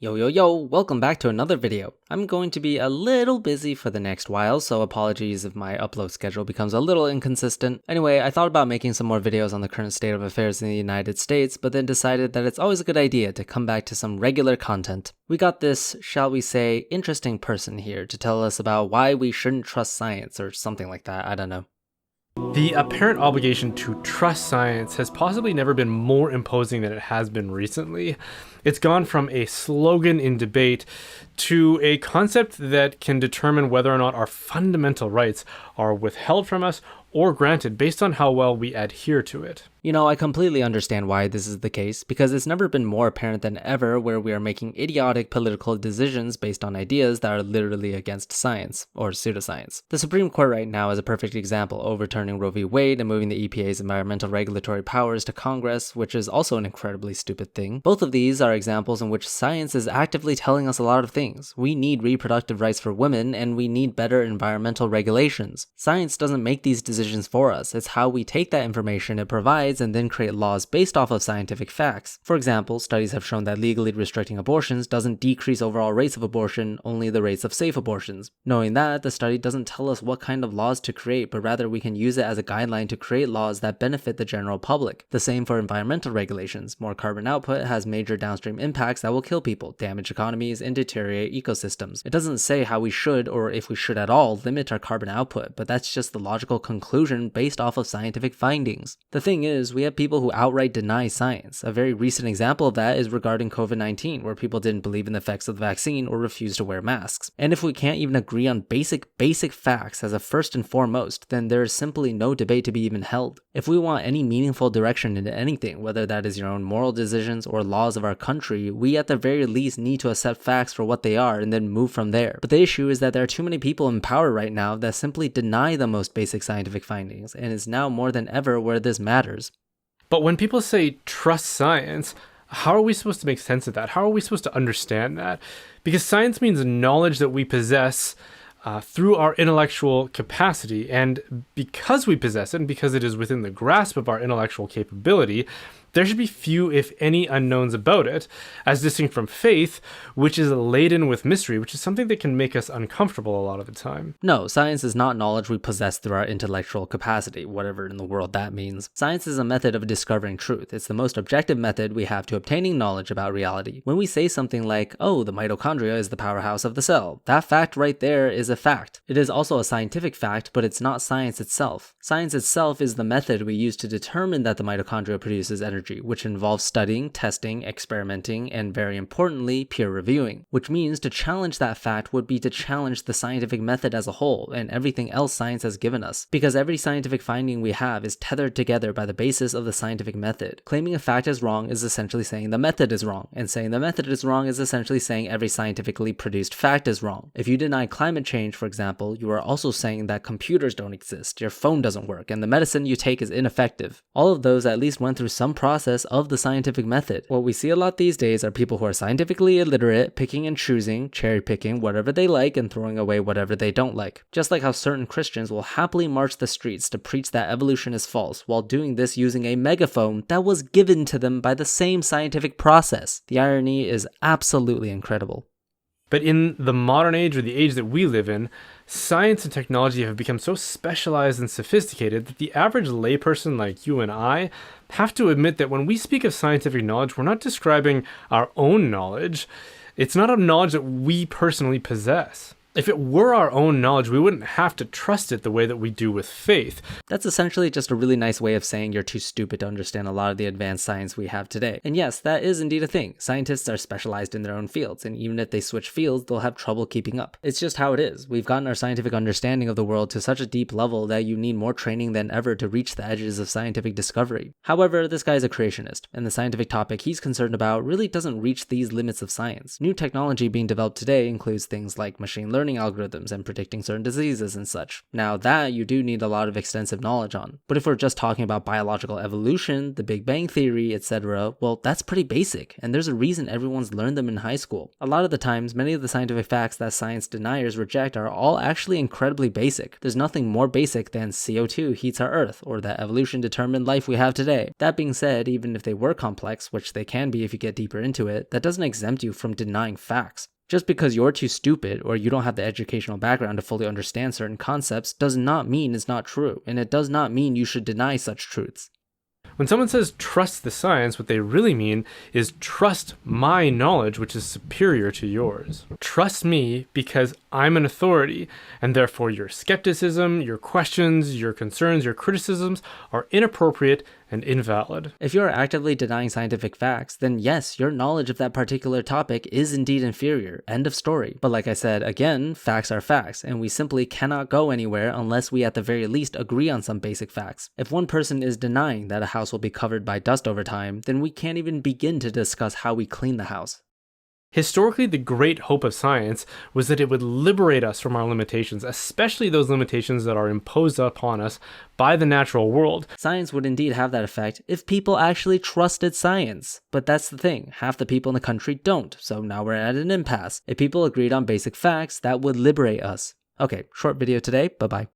Yo yo yo, welcome back to another video. I'm going to be a little busy for the next while, so apologies if my upload schedule becomes a little inconsistent. Anyway, I thought about making some more videos on the current state of affairs in the United States, but then decided that it's always a good idea to come back to some regular content. We got this, shall we say, interesting person here to tell us about why we shouldn't trust science or something like that, I don't know. The apparent obligation to trust science has possibly never been more imposing than it has been recently. It's gone from a slogan in debate to a concept that can determine whether or not our fundamental rights are withheld from us or granted based on how well we adhere to it. You know, I completely understand why this is the case, because it's never been more apparent than ever where we are making idiotic political decisions based on ideas that are literally against science, or pseudoscience. The Supreme Court right now is a perfect example, overturning Roe v. Wade and moving the EPA's environmental regulatory powers to Congress, which is also an incredibly stupid thing. Both of these are examples in which science is actively telling us a lot of things. We need reproductive rights for women, and we need better environmental regulations. Science doesn't make these decisions for us, it's how we take that information it provides and then create laws based off of scientific facts. For example, studies have shown that legally restricting abortions doesn't decrease overall rates of abortion, only the rates of safe abortions. Knowing that, the study doesn't tell us what kind of laws to create, but rather we can use it as a guideline to create laws that benefit the general public. The same for environmental regulations. More carbon output has major downstream impacts that will kill people, damage economies, and deteriorate ecosystems. It doesn't say how we should, or if we should at all, limit our carbon output, but that's just the logical conclusion based off of scientific findings. The thing is, we have people who outright deny science. A very recent example of that is regarding COVID-19, where people didn't believe in the effects of the vaccine or refused to wear masks. And if we can't even agree on basic facts as a first and foremost, then there is simply no debate to be even held. If we want any meaningful direction into anything, whether that is your own moral decisions or laws of our country, we at the very least need to accept facts for what they are and then move from there. But the issue is that there are too many people in power right now that simply deny the most basic scientific findings, and it's now more than ever where this matters. But when people say trust science, how are we supposed to make sense of that? How are we supposed to understand that? Because science means knowledge that we possess through our intellectual capacity, and because we possess it and because it is within the grasp of our intellectual capability, there should be few, if any, unknowns about it, as distinct from faith, which is laden with mystery, which is something that can make us uncomfortable a lot of the time. No, science is not knowledge we possess through our intellectual capacity, whatever in the world that means. Science is a method of discovering truth. It's the most objective method we have to obtaining knowledge about reality. When we say something like, oh, the mitochondria is the powerhouse of the cell, that fact right there is a fact. It is also a scientific fact, but it's not science itself. Science itself is the method we use to determine that the mitochondria produces energy, which involves studying, testing, experimenting, and very importantly, peer reviewing. Which means to challenge that fact would be to challenge the scientific method as a whole and everything else science has given us. Because every scientific finding we have is tethered together by the basis of the scientific method. Claiming a fact is wrong is essentially saying the method is wrong, and saying the method is wrong is essentially saying every scientifically produced fact is wrong. If you deny climate change, for example, you are also saying that computers don't exist, your phone doesn't work, and the medicine you take is ineffective. All of those at least went through some process of the scientific method. What we see a lot these days are people who are scientifically illiterate, picking and choosing, cherry picking whatever they like and throwing away whatever they don't like. Just like how certain Christians will happily march the streets to preach that evolution is false, while doing this using a megaphone that was given to them by the same scientific process. The irony is absolutely incredible. But in the modern age, or the age that we live in, science and technology have become so specialized and sophisticated that the average layperson like you and I have to admit that when we speak of scientific knowledge, we're not describing our own knowledge. It's not a knowledge that we personally possess. If it were our own knowledge, we wouldn't have to trust it the way that we do with faith. That's essentially just a really nice way of saying you're too stupid to understand a lot of the advanced science we have today. And yes, that is indeed a thing. Scientists are specialized in their own fields, and even if they switch fields, they'll have trouble keeping up. It's just how it is. We've gotten our scientific understanding of the world to such a deep level that you need more training than ever to reach the edges of scientific discovery. However, this guy is a creationist, and the scientific topic he's concerned about really doesn't reach these limits of science. New technology being developed today includes things like machine learning, learning algorithms and predicting certain diseases and such. Now that you do need a lot of extensive knowledge on. But if we're just talking about biological evolution, the Big Bang Theory, etc., well, that's pretty basic, and there's a reason everyone's learned them in high school. A lot of the times, many of the scientific facts that science deniers reject are all actually incredibly basic. There's nothing more basic than CO2 heats our Earth, or that evolution determined life we have today. That being said, even if they were complex, which they can be if you get deeper into it, that doesn't exempt you from denying facts. Just because you're too stupid or you don't have the educational background to fully understand certain concepts does not mean it's not true, and it does not mean you should deny such truths. When someone says trust the science, what they really mean is trust my knowledge, which is superior to yours. Trust me because I'm an authority, and therefore your skepticism, your questions, your concerns, your criticisms are inappropriate and invalid. If you're actively denying scientific facts, then yes, your knowledge of that particular topic is indeed inferior. End of story. But like I said, again, facts are facts, and we simply cannot go anywhere unless we at the very least agree on some basic facts. If one person is denying that a house will be covered by dust over time, then we can't even begin to discuss how we clean the house. Historically, the great hope of science was that it would liberate us from our limitations, especially those limitations that are imposed upon us by the natural world. Science would indeed have that effect if people actually trusted science. But that's the thing, half the people in the country don't, so now we're at an impasse. If people agreed on basic facts, that would liberate us. Okay, short video today, bye-bye.